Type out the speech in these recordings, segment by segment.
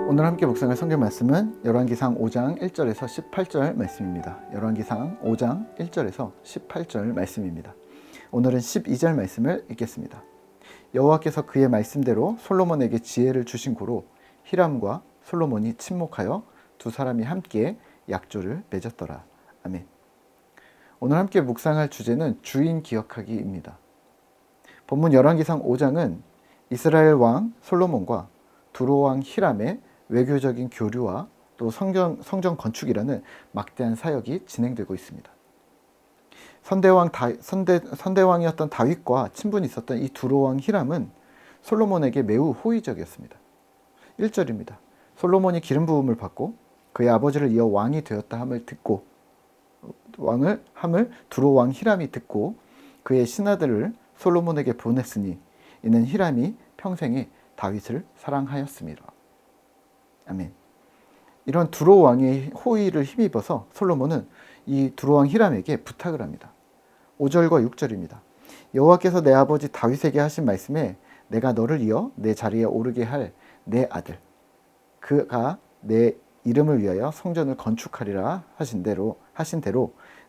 오늘 함께 묵상할 성경 말씀은 열왕기상 5장 1절에서 18절 말씀입니다. 열왕기상 5장 1절에서 18절 말씀입니다. 오늘은 12절 말씀을 읽겠습니다. 여호와께서 그의 말씀대로 솔로몬에게 지혜를 주신 고로 히람과 솔로몬이 친목하여 두 사람이 함께 약조를 맺었더라. 아멘. 오늘 함께 묵상할 주제는 주인 기억하기입니다. 본문 열왕기상 5장은 이스라엘 왕 솔로몬과 두로 왕 히람의 외교적인 교류와 또 성전 건축이라는 막대한 사역이 진행되고 있습니다. 선대왕이었던 다윗과 친분이 있었던 이 두로 왕 히람은 솔로몬에게 매우 호의적이었습니다. 1절입니다. 솔로몬이 기름 부음을 받고 그의 아버지를 이어 왕이 되었다 함을 두로 왕 히람이 듣고 그의 신하들을 솔로몬에게 보냈으니 이는 히람이 평생에 다윗을 사랑하였습니다. 아멘. 이런 두로 왕의 호의를 힘입어서 솔로몬은 이 두로 왕 히람에게 부탁을 합니다. 5절과 6절입니다. 여호와께서 내 아버지 다윗에게 하신 말씀에 내가 너를 이어 내 자리에 오르게 할 내 아들 그가 내 이름을 위하여 성전을 건축하리라 하신 대로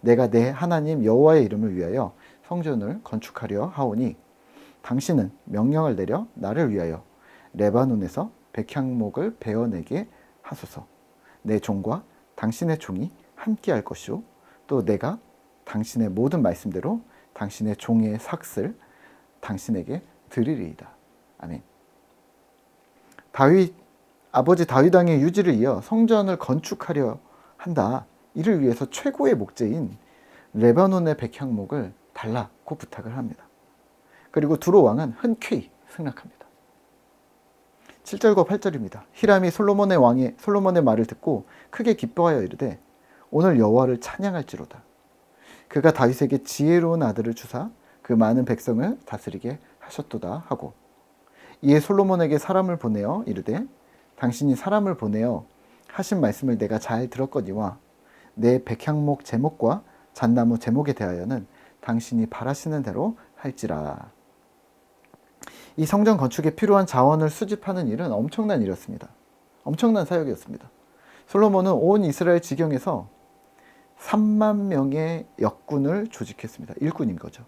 내가 내 하나님 여호와의 이름을 위하여 성전을 건축하려 하오니 당신은 명령을 내려 나를 위하여 레바논에서 백향목을 베어내게 하소서. 내 종과 당신의 종이 함께 할 것이요 또 내가 당신의 모든 말씀대로 당신의 종의 삭슬 당신에게 드리리이다. 아멘. 아버지 다윗 왕의 유지를 이어 성전을 건축하려 한다. 이를 위해서 최고의 목재인 레바논의 백향목을 달라고 부탁을 합니다. 그리고 두로 왕은 흔쾌히 승낙합니다. 7절과 8절입니다. 히람이 솔로몬의 말을 듣고 크게 기뻐하여 이르되 오늘 여호와를 찬양할지로다. 그가 다윗에게 지혜로운 아들을 주사 그 많은 백성을 다스리게 하셨도다 하고 이에 솔로몬에게 사람을 보내어 이르되 당신이 사람을 보내어 하신 말씀을 내가 잘 들었거니와 내 백향목 제목과 잣나무 제목에 대하여는 당신이 바라시는 대로 할지라. 이 성전 건축에 필요한 자원을 수집하는 일은 엄청난 일이었습니다. 엄청난 사역이었습니다. 솔로몬은 온 이스라엘 지경에서 3만 명의 역군을 조직했습니다. 일꾼인 거죠.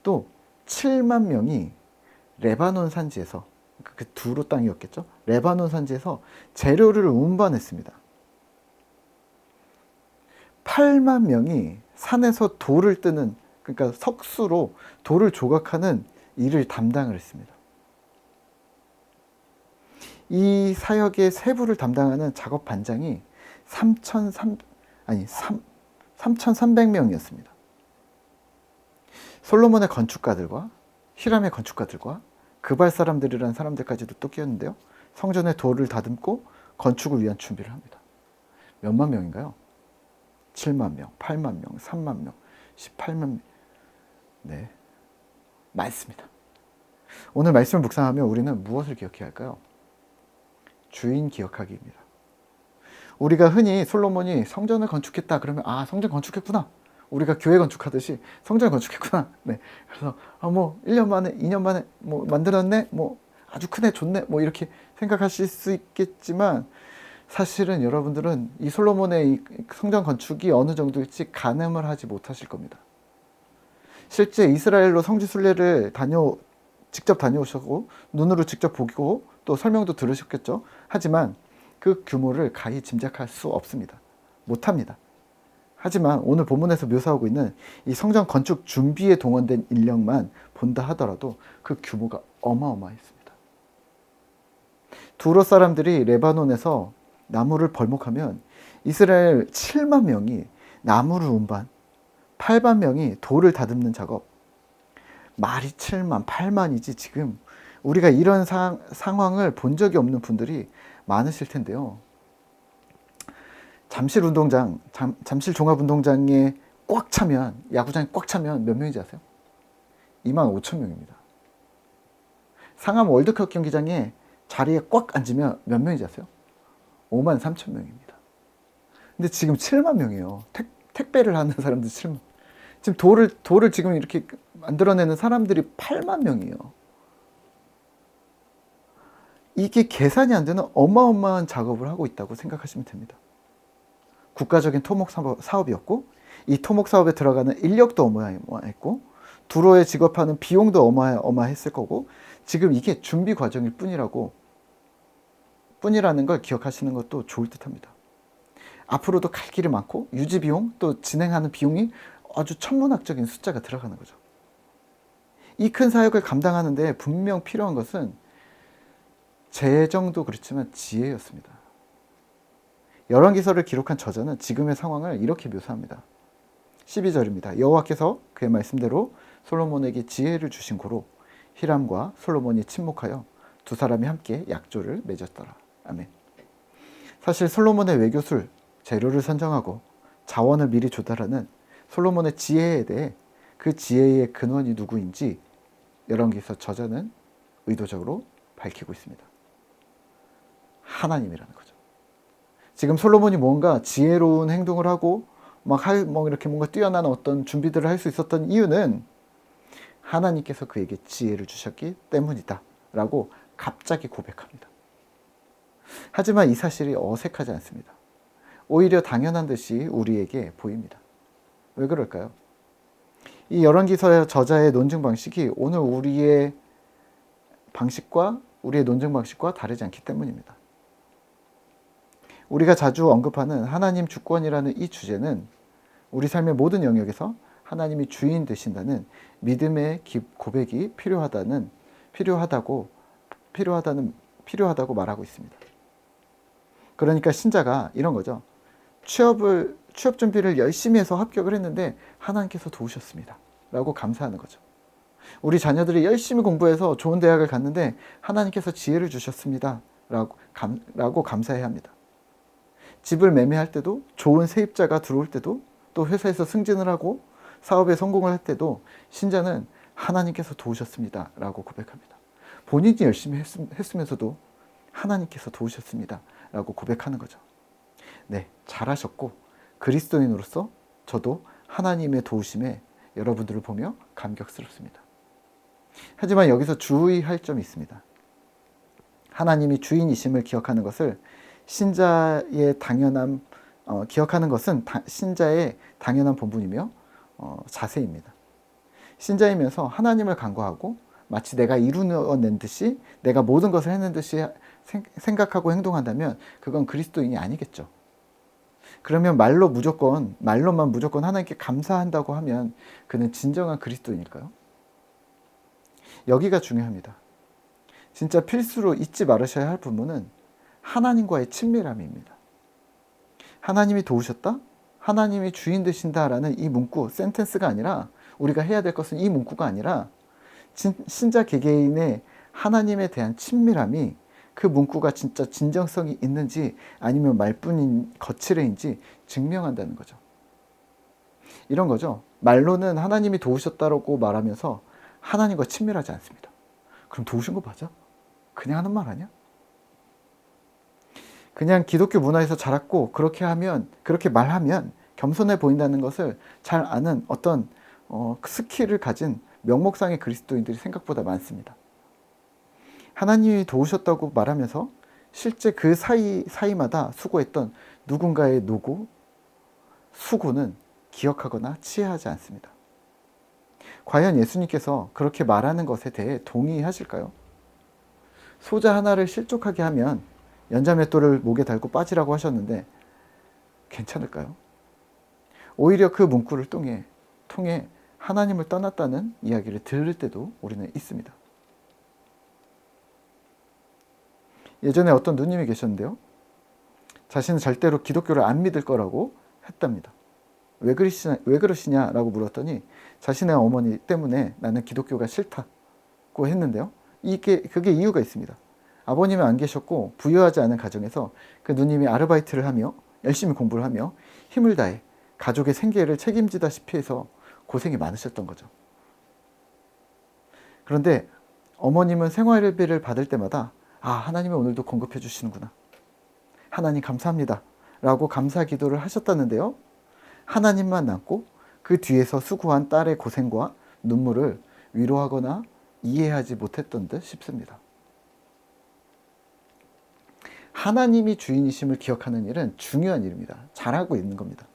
또 7만 명이 레바논 산지에서 그 두로 땅이었겠죠. 레바논 산지에서 재료를 운반했습니다. 8만 명이 산에서 돌을 뜨는 그러니까 석수로 돌을 조각하는 일을 담당을 했습니다. 이 사역의 세부를 담당하는 작업 반장이 3,300명이었습니다. 솔로몬의 건축가들과 히람의 건축가들과 그발 사람들이라는 사람들까지도 또 끼었는데요. 성전에 돌을 다듬고 건축을 위한 준비를 합니다. 몇만 명인가요? 7만 명, 8만 명, 3만 명, 18만 명. 네, 많습니다. 오늘 말씀을 묵상하며 우리는 무엇을 기억해야 할까요? 주인 기억하기입니다. 우리가 흔히 솔로몬이 성전을 건축했다 그러면 성전 건축했구나. 우리가 교회 건축하듯이 성전을 건축했구나. 네. 그래서 1년 만에 2년 만에 만들었네. 아주 크네 좋네. 이렇게 생각하실 수 있겠지만 사실은 여러분들은 이 솔로몬의 이 성전 건축이 어느 정도일지 가늠을 하지 못하실 겁니다. 실제 이스라엘로 성지 순례를 직접 다녀오셨고 눈으로 직접 보고 또 설명도 들으셨겠죠. 하지만 그 규모를 가히 짐작할 수 없습니다. 못합니다. 하지만 오늘 본문에서 묘사하고 있는 이 성전 건축 준비에 동원된 인력만 본다 하더라도 그 규모가 어마어마했습니다. 두로 사람들이 레바논에서 나무를 벌목하면 이스라엘 7만 명이 나무를 운반, 8만 명이 돌을 다듬는 작업, 말이 7만, 8만이지 지금 우리가 이런 상황을 본 적이 없는 분들이 많으실 텐데요. 잠실 종합운동장에 꽉 차면, 야구장에 꽉 차면 몇 명인지 아세요? 2만 5천 명입니다. 상암 월드컵 경기장에 자리에 꽉 앉으면 몇 명인지 아세요? 5만 3천 명입니다. 근데 지금 7만 명이에요. 택배를 하는 사람들 7만. 지금 돌을 지금 이렇게 만들어내는 사람들이 8만 명이에요. 이게 계산이 안 되는 어마어마한 작업을 하고 있다고 생각하시면 됩니다. 국가적인 토목 사업이었고, 이 토목 사업에 들어가는 인력도 어마어마했고, 두로에 지급하는 비용도 어마어마했을 거고, 지금 이게 준비 과정일 뿐이라는 걸 기억하시는 것도 좋을 듯합니다. 앞으로도 갈 길이 많고, 유지 비용, 또 진행하는 비용이 아주 천문학적인 숫자가 들어가는 거죠. 이 큰 사역을 감당하는데 분명 필요한 것은 재정도 그렇지만 지혜였습니다. 열왕기서를 기록한 저자는 지금의 상황을 이렇게 묘사합니다. 12절입니다. 여호와께서 그의 말씀대로 솔로몬에게 지혜를 주신 고로 히람과 솔로몬이 친목하여 두 사람이 함께 약조를 맺었더라. 아멘. 사실 솔로몬의 외교술, 재료를 선정하고 자원을 미리 조달하는 솔로몬의 지혜에 대해 그 지혜의 근원이 누구인지 열왕기서 저자는 의도적으로 밝히고 있습니다. 하나님이라는 거죠. 지금 솔로몬이 뭔가 지혜로운 행동을 하고 이렇게 뭔가 뛰어난 어떤 준비들을 할 수 있었던 이유는 하나님께서 그에게 지혜를 주셨기 때문이다 라고 갑자기 고백합니다. 하지만 이 사실이 어색하지 않습니다. 오히려 당연한 듯이 우리에게 보입니다. 왜 그럴까요? 이 열왕기서의 저자의 논증 방식이 오늘 우리의 논증 방식과 다르지 않기 때문입니다. 우리가 자주 언급하는 하나님 주권이라는 이 주제는 우리 삶의 모든 영역에서 하나님이 주인 되신다는 믿음의 고백이 필요하다고 말하고 있습니다. 그러니까 신자가 이런 거죠. 취업 준비를 열심히 해서 합격을 했는데 하나님께서 도우셨습니다 라고 감사하는 거죠. 우리 자녀들이 열심히 공부해서 좋은 대학을 갔는데 하나님께서 지혜를 주셨습니다 라고 감사해야 합니다. 집을 매매할 때도, 좋은 세입자가 들어올 때도, 또 회사에서 승진을 하고 사업에 성공을 할 때도 신자는 하나님께서 도우셨습니다 라고 고백합니다. 본인이 열심히 했으면서도 하나님께서 도우셨습니다 라고 고백하는 거죠. 네, 잘하셨고 그리스도인으로서 저도 하나님의 도우심에 여러분들을 보며 감격스럽습니다. 하지만 여기서 주의할 점이 있습니다. 하나님이 주인이심을 기억하는 것은 신자의 당연한 본분이며 자세입니다. 신자이면서 하나님을 간구하고 마치 내가 이루어낸 듯이, 내가 모든 것을 해낸 듯이 생각하고 행동한다면 그건 그리스도인이 아니겠죠. 그러면 말로만 무조건 하나님께 감사한다고 하면 그는 진정한 그리스도인일까요? 여기가 중요합니다. 진짜 필수로 잊지 말으셔야 할 부분은 하나님과의 친밀함입니다. 하나님이 도우셨다? 하나님이 주인 되신다라는 이 문구, 센텐스가 아니라, 우리가 해야 될 것은 이 문구가 아니라 신자 개개인의 하나님에 대한 친밀함이 그 문구가 진짜 진정성이 있는지 아니면 말뿐인 거칠애인지 증명한다는 거죠. 이런 거죠. 말로는 하나님이 도우셨다고 말하면서 하나님과 친밀하지 않습니다. 그럼 도우신 거 맞아? 그냥 하는 말 아니야? 그냥 기독교 문화에서 자랐고 그렇게 말하면 겸손해 보인다는 것을 잘 아는 어떤 스킬을 가진 명목상의 그리스도인들이 생각보다 많습니다. 하나님이 도우셨다고 말하면서 실제 그 사이마다 수고했던 누군가의 수고는 기억하거나 치하하지 않습니다. 과연 예수님께서 그렇게 말하는 것에 대해 동의하실까요? 소자 하나를 실족하게 하면 연자맷돌을 목에 달고 빠지라고 하셨는데 괜찮을까요? 오히려 그 문구를 통해 하나님을 떠났다는 이야기를 들을 때도 우리는 있습니다. 예전에 어떤 누님이 계셨는데요. 자신은 절대로 기독교를 안 믿을 거라고 했답니다. 왜 그러시냐라고 물었더니 자신의 어머니 때문에 나는 기독교가 싫다고 했는데요. 그게 이유가 있습니다. 아버님은 안 계셨고 부유하지 않은 가정에서 그 누님이 아르바이트를 하며 열심히 공부를 하며 힘을 다해 가족의 생계를 책임지다시피 해서 고생이 많으셨던 거죠. 그런데 어머님은 생활비를 받을 때마다 하나님이 오늘도 공급해 주시는구나. 하나님 감사합니다. 라고 감사 기도를 하셨다는데요. 하나님만 남고 그 뒤에서 수고한 딸의 고생과 눈물을 위로하거나 이해하지 못했던 듯 싶습니다. 하나님이 주인이심을 기억하는 일은 중요한 일입니다. 잘하고 있는 겁니다.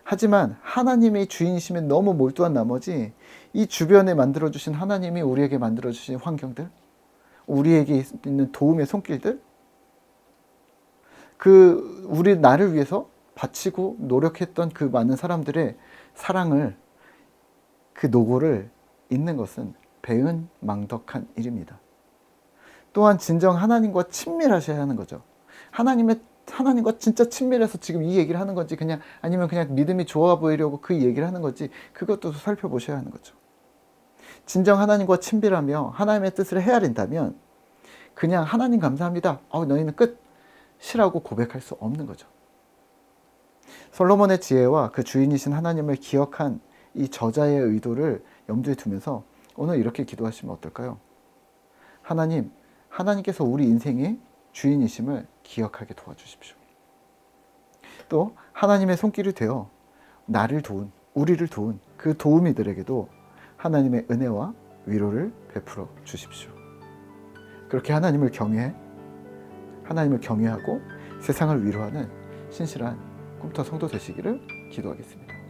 하지만 하나님의 주인이심에 너무 몰두한 나머지 이 주변에 만들어주신 하나님이 우리에게 만들어주신 환경들, 우리에게 있는 도움의 손길들, 우리 나를 위해서 바치고 노력했던 그 많은 사람들의 사랑을, 그 노고를 잊는 것은 배은망덕한 일입니다. 또한 진정 하나님과 친밀하셔야 하는 거죠. 하나님과 진짜 친밀해서 지금 이 얘기를 하는 건지, 아니면 그냥 믿음이 좋아 보이려고 그 얘기를 하는 건지, 그것도 살펴보셔야 하는 거죠. 진정 하나님과 친밀하며 하나님의 뜻을 헤아린다면 그냥 하나님 감사합니다, 너희는 끝이라고 고백할 수 없는 거죠. 솔로몬의 지혜와 그 주인이신 하나님을 기억한 이 저자의 의도를 염두에 두면서 오늘 이렇게 기도하시면 어떨까요? 하나님께서 우리 인생의 주인이심을 기억하게 도와주십시오. 또 하나님의 손길이 되어 우리를 도운 그 도우미들에게도 하나님의 은혜와 위로를 베풀어 주십시오. 그렇게 하나님을 경외하고 세상을 위로하는 신실한 꿈터 성도 되시기를 기도하겠습니다.